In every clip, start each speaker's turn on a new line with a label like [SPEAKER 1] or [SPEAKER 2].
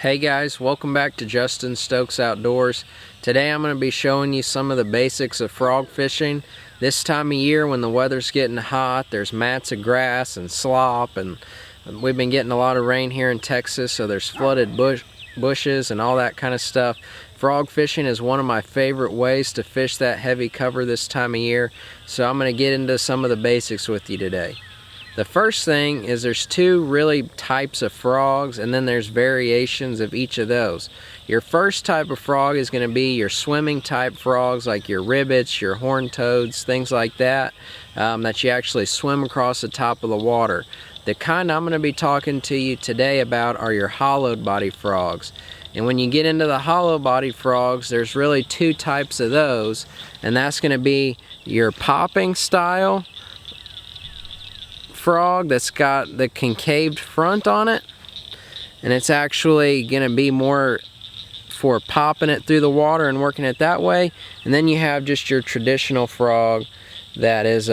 [SPEAKER 1] Hey guys, welcome back to Justin Stokes Outdoors. Today I'm going to be showing you some of the basics of frog fishing. This time of year when the weather's getting hot, there's mats of grass and slop, and we've been getting a lot of rain here in Texas, so there's flooded bushes and all that kind of stuff. Frog fishing is one of my favorite ways to fish that heavy cover this time of year, so I'm going to get into some of the basics with you today. The first thing is there's two really types of frogs, and then there's variations of each of those. Your first type of frog is going to be your swimming type frogs, like your ribbits, your horned toads, things like that, that you actually swim across the top of the water. The kind I'm going to be talking to you today about are your hollowed body frogs. And when you get into the hollow body frogs, there's really two types of those, and that's going to be your popping style frog that's got the concaved front on it, and it's actually going to be more for popping it through the water and working it that way. And then you have just your traditional frog that is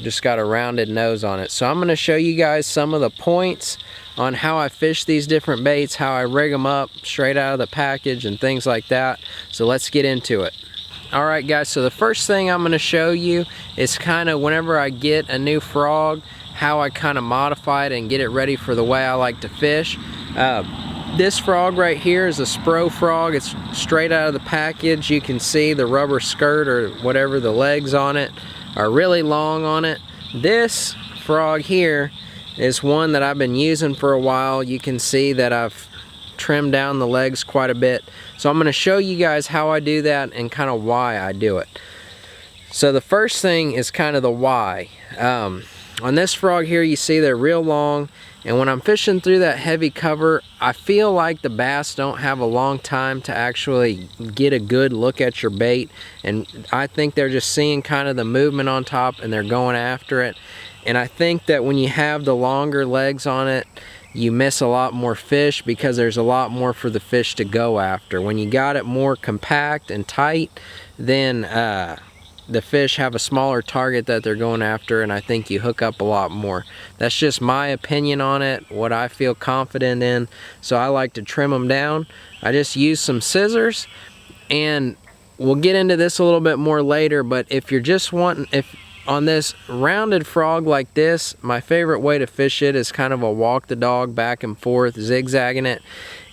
[SPEAKER 1] just got a rounded nose on it. So I'm going to show you guys some of the points on how I fish these different baits, how I rig them up straight out of the package and things like that. So let's get into it. Alright guys, so the first thing I'm going to show you is kind of whenever I get a new frog, how I kind of modify it and get it ready for the way I like to fish. This frog right here is a Spro frog. It's straight out of the package. You can see the rubber skirt or whatever, the legs on it are really long on it. This frog here is one that I've been using for a while. You can see that I've trimmed down the legs quite a bit. So I'm going to show you guys how I do that and kind of why I do it. So the first thing is kind of the why. On this frog here, you see they're real long, and when I'm fishing through that heavy cover, I feel like the bass don't have a long time to actually get a good look at your bait, and I think they're just seeing kind of the movement on top and they're going after it. And I think that when you have the longer legs on it, you miss a lot more fish because there's a lot more for the fish to go after. When you got it more compact and tight, then the fish have a smaller target that they're going after, and I think you hook up a lot more. That's just my opinion on it, what I feel confident in. So I like to trim them down. I just use some scissors, and we'll get into this a little bit more later, but if you're just wanting, if on this rounded frog like this, my favorite way to fish it is kind of a walk the dog, back and forth, zigzagging it.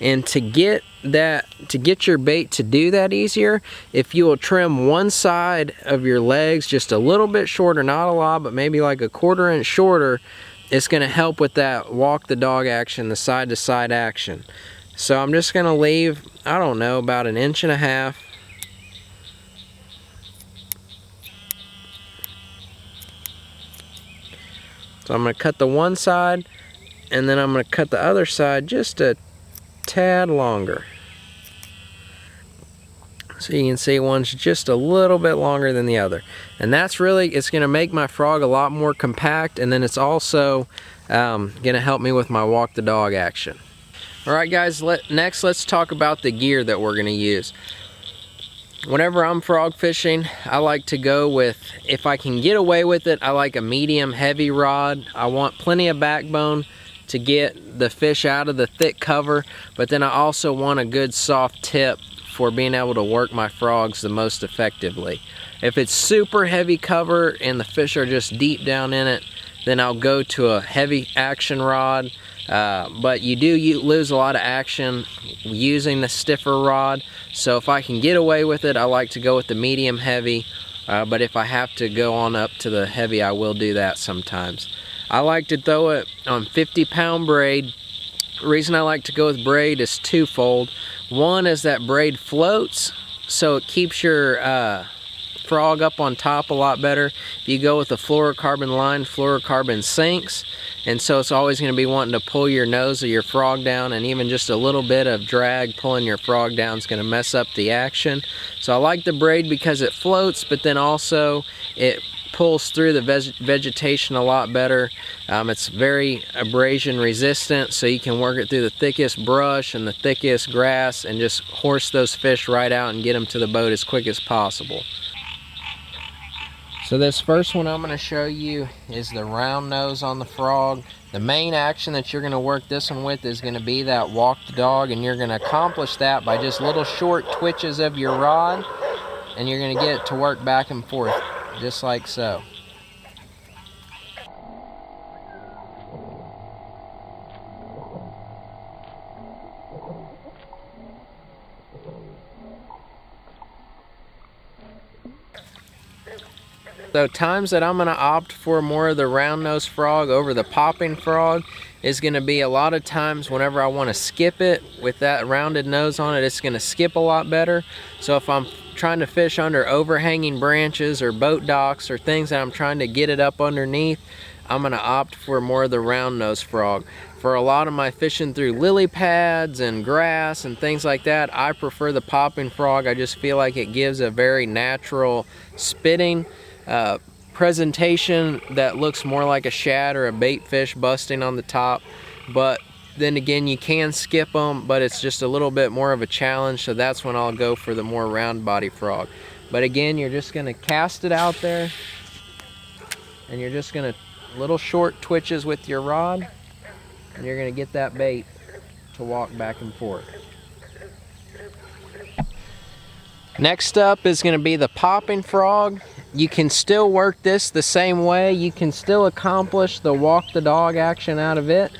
[SPEAKER 1] And to get your bait to do that easier, if you will trim one side of your legs just a little bit shorter, not a lot, but maybe like a 1/4 inch shorter, it's going to help with that walk the dog action, the side to side action. So I'm just going to leave, I don't know, about 1.5 inches. So I'm going to cut the one side, and then I'm going to cut the other side just a tad longer. So you can see one's just a little bit longer than the other. And that's really, it's going to make my frog a lot more compact, and then it's also going to help me with my walk the dog action. Alright guys, next let's talk about the gear that we're going to use. Whenever I'm frog fishing, I like to go with, if I can get away with it, I like a medium heavy rod. I want plenty of backbone to get the fish out of the thick cover, but then I also want a good soft tip for being able to work my frogs the most effectively. If it's super heavy cover and the fish are just deep down in it, then I'll go to a heavy action rod. But you lose a lot of action using the stiffer rod. So if I can get away with it, I like to go with the medium heavy. But if I have to go on up to the heavy, I will do that sometimes. I like to throw it on 50-pound braid. The reason I like to go with braid is twofold. One is that braid floats, so it keeps your frog up on top a lot better. If you go with a fluorocarbon line, fluorocarbon sinks, and so it's always going to be wanting to pull your nose of your frog down, and even just a little bit of drag pulling your frog down is going to mess up the action. So I like the braid because it floats, but then also it pulls through the vegetation a lot better. It's very abrasion resistant, so you can work it through the thickest brush and the thickest grass and just horse those fish right out and get them to the boat as quick as possible. So this first one I'm going to show you is the round nose on the frog. The main action that you're going to work this one with is going to be that walk the dog, and you're going to accomplish that by just little short twitches of your rod, and you're going to get it to work back and forth just like so. So times that I'm going to opt for more of the round nose frog over the popping frog is going to be a lot of times whenever I want to skip it with that rounded nose on it, it's going to skip a lot better. So if I'm trying to fish under overhanging branches or boat docks or things that I'm trying to get it up underneath, I'm going to opt for more of the round nose frog. For a lot of my fishing through lily pads and grass and things like that, I prefer the popping frog. I just feel like it gives a very natural spitting presentation that looks more like a shad or a bait fish busting on the top. But then again, you can skip them, but it's just a little bit more of a challenge, so that's when I'll go for the more round body frog. But again, you're just going to cast it out there, and you're just going to little short twitches with your rod, and you're going to get that bait to walk back and forth. Next up is going to be the popping frog. You can still work this the same way. You can still accomplish the walk the dog action out of it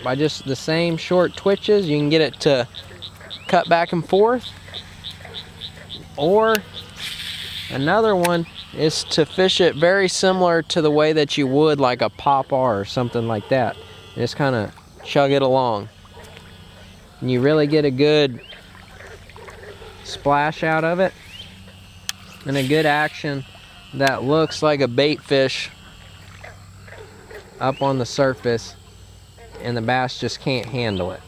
[SPEAKER 1] by just the same short twitches. You can get it to cut back and forth. Or another one is to fish it very similar to the way that you would like a pop-R or something like that. Just kind of chug it along. And you really get a good splash out of it and a good action that looks like a bait fish up on the surface, and the bass just can't handle it.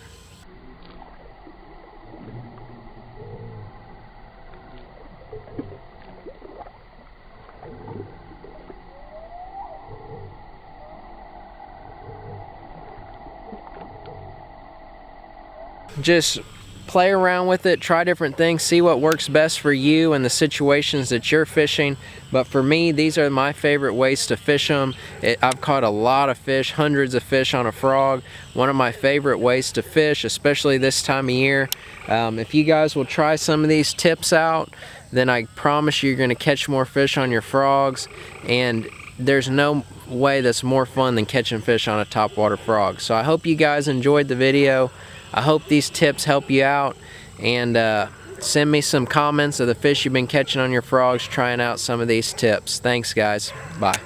[SPEAKER 1] Just play around with it, try different things, see what works best for you and the situations that you're fishing. But for me, these are my favorite ways to fish them. I've caught a lot of fish, hundreds of fish on a frog. One of my favorite ways to fish, especially this time of year. If you guys will try some of these tips out, then I promise you're going to catch more fish on your frogs, and there's no way that's more fun than catching fish on a topwater frog. So I hope you guys enjoyed the video. I hope these tips help you out, and send me some comments of the fish you've been catching on your frogs trying out some of these tips. Thanks guys. Bye.